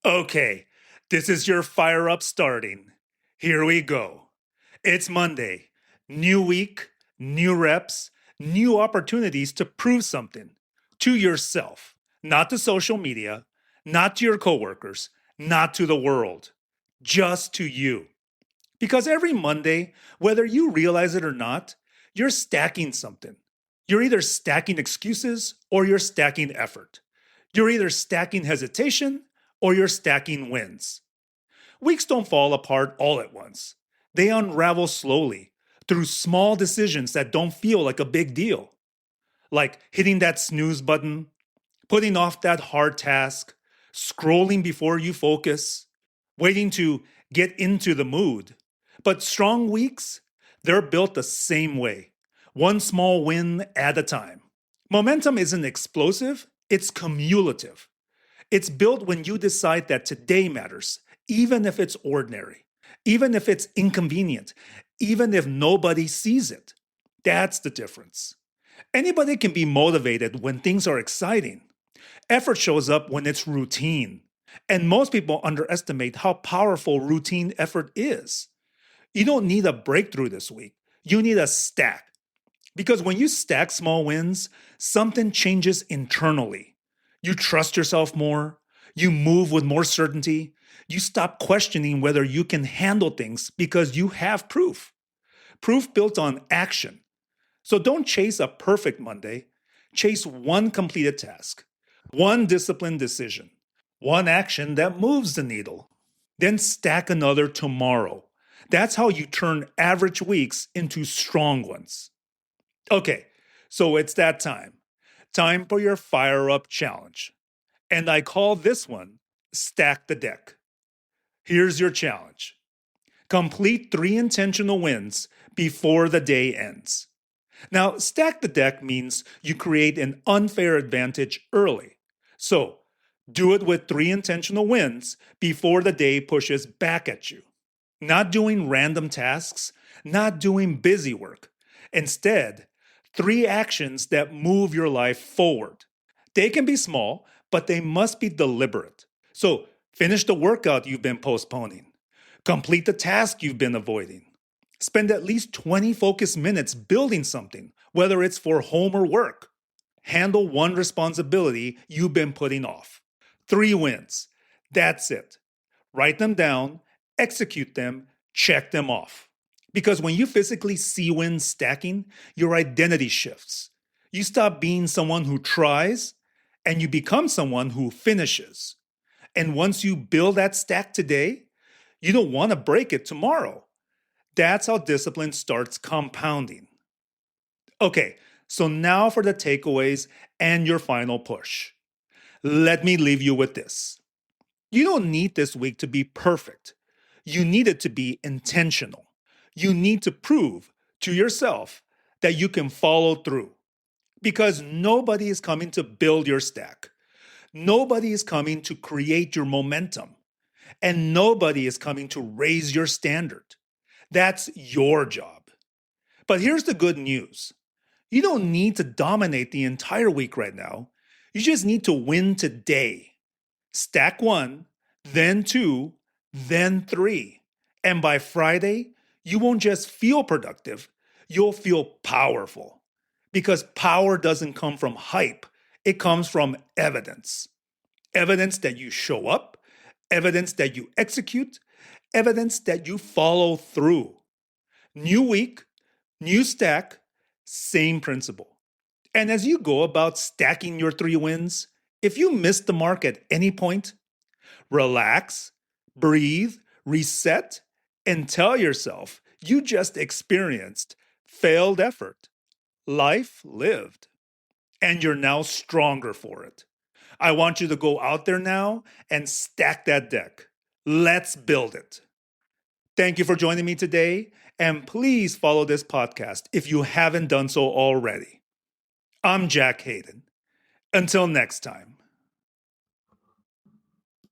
Okay, this is your fire up starting. Here we go. It's Monday. New week, new reps, new opportunities to prove something to yourself, not to social media, not to your coworkers, not to the world, just to you. Because every Monday, whether you realize it or not, you're stacking something. You're either stacking excuses or you're stacking effort. You're either stacking hesitation or you're stacking wins. Weeks don't fall apart all at once. They unravel slowly through small decisions that don't feel like a big deal, like hitting that snooze button, putting off that hard task, scrolling before you focus, waiting to get into the mood. But strong weeks, they're built the same way, one small win at a time. Momentum isn't explosive, it's cumulative. It's built when you decide that today matters, even if it's ordinary, even if it's inconvenient, even if nobody sees it. That's the difference. Anybody can be motivated when things are exciting. Effort shows up when it's routine. And most people underestimate how powerful routine effort is. You don't need a breakthrough this week. You need a stack. Because when you stack small wins, something changes internally. You trust yourself more. You move with more certainty. You stop questioning whether you can handle things because you have proof. Proof built on action. So don't chase a perfect Monday. Chase one completed task, one disciplined decision, one action that moves the needle. Then stack another tomorrow. That's how you turn average weeks into strong ones. Okay, so it's that time. Time for your fire up challenge. And I call this one Stack the Deck. Here's your challenge. Complete 3 intentional wins before the day ends. Now, stack the deck means you create an unfair advantage early. So, do it with 3 intentional wins before the day pushes back at you. Not doing random tasks, not doing busy work. Instead, 3 actions that move your life forward. They can be small, but they must be deliberate. So, finish the workout you've been postponing. Complete the task you've been avoiding. Spend at least 20 focused minutes building something, whether it's for home or work. Handle one responsibility you've been putting off. 3 wins. That's it. Write them down, execute them, check them off. Because when you physically see wins stacking, your identity shifts. You stop being someone who tries and you become someone who finishes. And once you build that stack today, you don't want to break it tomorrow. That's how discipline starts compounding. Okay, so now for the takeaways and your final push. Let me leave you with this. You don't need this week to be perfect. You need it to be intentional. You need to prove to yourself that you can follow through. Because nobody is coming to build your stack. Nobody is coming to create your momentum. And nobody is coming to raise your standard. That's your job. But here's the good news. You don't need to dominate the entire week right now. You just need to win today. Stack 1, then 2, then 3. And by Friday, you won't just feel productive, you'll feel powerful. Because power doesn't come from hype, it comes from evidence. Evidence that you show up, evidence that you execute, evidence that you follow through. New week, new stack, same principle. And as you go about stacking your 3 wins, if you miss the mark at any point, relax, breathe, reset, and tell yourself you just experienced failed effort, life lived, and you're now stronger for it. I want you to go out there now and stack that deck. Let's build it. Thank you for joining me today, and please follow this podcast if you haven't done so already. I'm Jack Hayden. Until next time.